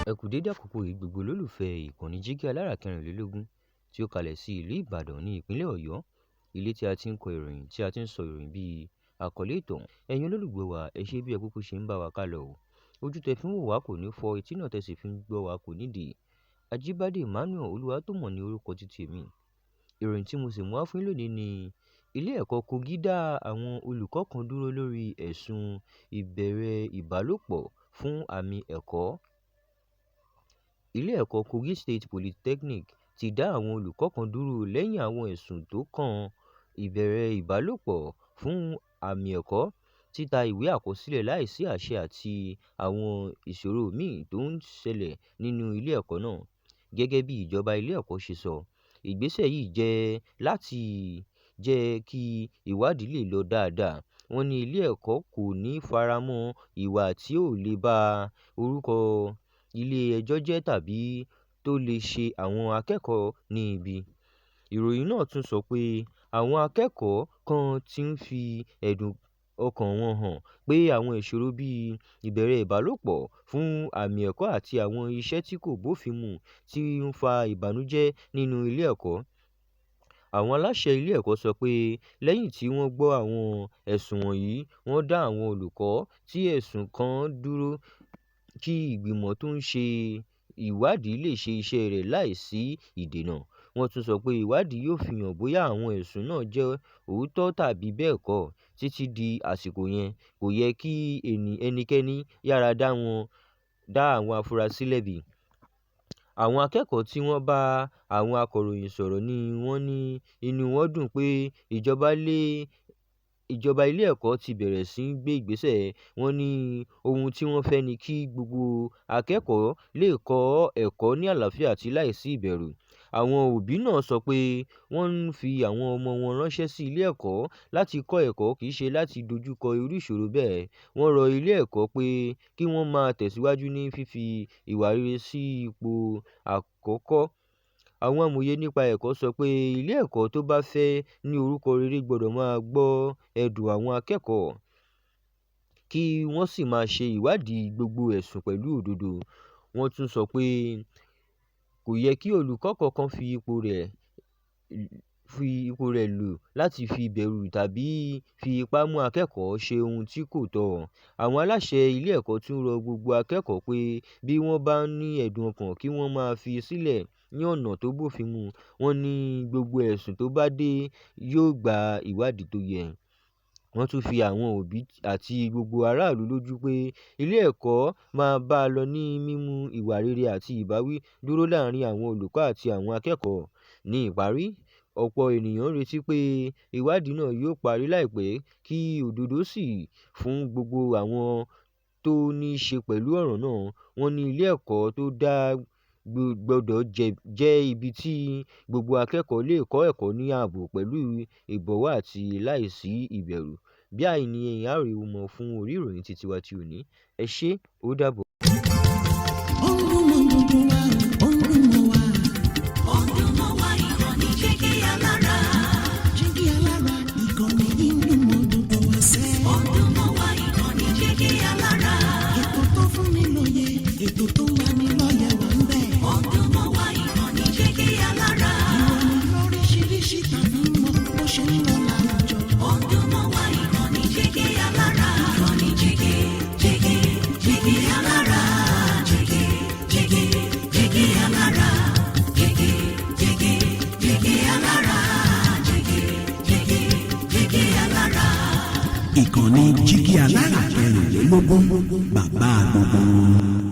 Ẹ kú dédé àkókò yìí gbogbo olólùfẹ́ ìkànnì Jígí Alára 24 tí ó kalẹ̀ sí ìlú Ìbàdàn ní ìpínlẹ̀ Ọ̀yọ́, ilé tí a ti ń kọ ìròyìn tí a ti ń sọ ìròyìn bíi àkọlé ìtàn. Ẹ̀yin olólùgbọ́ wa, ẹ ṣé bí ẹ kúkú ṣe ń bá wa kálọ o. Ojú tẹ fi ń wò wá kò ní fọ́, etí náà tẹ sì fi ń gbọ́ wa kò ní dì. Ajíbádé Emmanuel Olúwatómọ̀ ní orúkọ títí èmi. Ìròyìn tí mo sì mú wá fún yín lónìí ni ilé ẹ̀kọ́ Kogi dá àwọn olùkọ́ kan dúró lórí ẹ̀sùn ìbẹ̀rẹ̀ ìbálòpọ̀ fún àmì ẹ̀kọ́. Ilé ẹ̀kọ́ Kogi State Polytechnic ti dá àwọn olùkọ́ kan dúró lẹ́yìn àwọn ẹ̀sùn tó kan ìbẹ̀rẹ̀ ìbálòpọ̀ fún àmì ẹ̀kọ́, títa ìwé àkọsílẹ̀ láìsí àṣẹ àti àwọn ìṣòro míì tó ń ṣẹlẹ̀ nínú ilé ẹ̀kọ́ náà. Gẹ́gẹ́ bí ìjọba ilé ẹ̀kọ́ ṣe sọ, ìgbésẹ̀ yìí jẹ́ láti jẹ́ kí ìwádìí lè lọ dáadáa. Wọ́n ní ilé ẹ̀kọ́ kò ní faramọ́ ìwà tí ò lè ba orúkọ ilé ẹjọ́ jẹ́ tàbí tó lè ṣe àwọn akẹ́kọ̀ọ́ ní ibi. Ìròyìn náà tún sọ pé àwọn akẹ́kọ̀ọ́ kan ti ń fi ẹ̀dùn ọkàn wọn hàn pé àwọn ìṣòro bíi ìbẹ̀rẹ̀ ìbálòpọ̀ fún àmì ẹ̀kọ́ àti àwọn iṣẹ́ tí kò bófin mu ti ń fa ìbànújẹ́ nínú ilé ẹ̀kọ́. Àwọn aláṣẹ ilé ẹ̀kọ́ sọ pé lẹ́yìn tí wọ́n gbọ́ àwọn ẹ̀sùn wọ̀nyí, wọ́n dá àwọn olùkọ́ tí ẹ̀sùn kàn dúró kí ìgbìmọ̀ tó ń ṣe ìwádìí lè ṣe iṣẹ́ rẹ̀ láìsí ìdènà. Wọ́n tún sọ pé ìwádìí yóò fi hàn bóyá àwọn ẹ̀sùn náà jẹ́ òótọ́ tàbí bẹ́ẹ̀ kọ́. Títí di àsìkò yẹn, kò yẹ kí ẹnikẹ́ni yára dá àwọn afurasí lẹ́bi. Àwọn akẹ́kọ̀ọ́ tí wọ́n bá àwọn akọ̀ròyìn sọ̀rọ̀ ni wọ́n ní inú wọn dùn pé ìjọba ilé ẹ̀kọ́ ti bẹ̀rẹ̀ sí í gbé ìgbésẹ̀. Wọ́n ní ohun tí wọ́n fẹ́ ni kí gbogbo akẹ́kọ̀ọ́ lè kọ́ ẹ̀kọ́ ní àlàáfíà àti láìsí ìbẹ̀rù. Àwọn òbí náà sọ pé wọ́n ń fi àwọn ọmọ wọn ránṣẹ́ sí ilé ẹ̀kọ́ láti kọ́ ẹ̀kọ́ kì í ṣe láti dojúkọ irú ìṣòro bẹ́ẹ̀. Wọ́n rọ ilé ẹ̀kọ́ pé kí wọ́n máa tẹ̀síwájú ní fífi ìwà rere sí ipò àkọ́kọ́. Àwọn amòye nípa ẹ̀kọ́ sọ pé ilé ẹ̀kọ́ tó bá fẹ́ ní orúkọ rere gbọ́dọ̀ máa gbọ́ ẹ̀dùn àwọn akẹ́kọ̀ọ́ kí wọ́n sì máa ṣe ìwádìí gbogbo ẹ̀sùn pẹ̀lú òdodo. Wọ́n tún sọ pé kò yẹ kí olùkọ́ kankan fi ipò rẹ̀ lò láti fi bẹ̀rù tàbí fi ipá mú akẹ́kọ̀ọ́ ṣe ohun tí kò tọ́. Àwọn aláṣẹ ilé ẹ̀kọ́ tún rọ gbogbo akẹ́kọ̀ọ́ pé bí wọ́n bá ní ẹ̀dùn ọkàn kí wọ́n máa fi sílẹ̀ ní ọ̀nà tó bófin mu. Wọ́n ní gbogbo ẹ̀sùn tó bá dé yóò gba ìwádìí tó yẹ. Wọ́n tún fi àwọn òbí àti gbogbo aráàlú lójú pé ilé ẹ̀kọ́ máa bá a lọ ní mímú ìwà rere àti ìbáwí dúró láàárín àwọn olùkọ́ àti àwọn akẹ́kọ̀ọ́. Ní ìparí, ọ̀pọ̀ ènìyàn retí pé ìwádìí náà yóò parí láìpẹ́ kí òdodo sì fún gbogbo àwọn tó ní í ṣe pẹ̀lú ọ̀rọ̀ náà. Wọ́n ní ilé ẹ̀kọ́ tó dá gbọ́dọ̀ jẹ́ ibi tí gbogbo akẹ́kọ̀ọ́ lè kọ́ ẹ̀kọ́ ní ààbò pẹ̀lú ìbọ̀wọ̀ àti láìsí ìbẹ̀rù. Bí àìní ẹ̀yin àríwó mọ̀ fún orí ìròyìn títí wa tí ò ní. Ẹ ṣé, ó dàbọ̀. Ìkànnì Jígí Alára 24, bàbá gbogbo.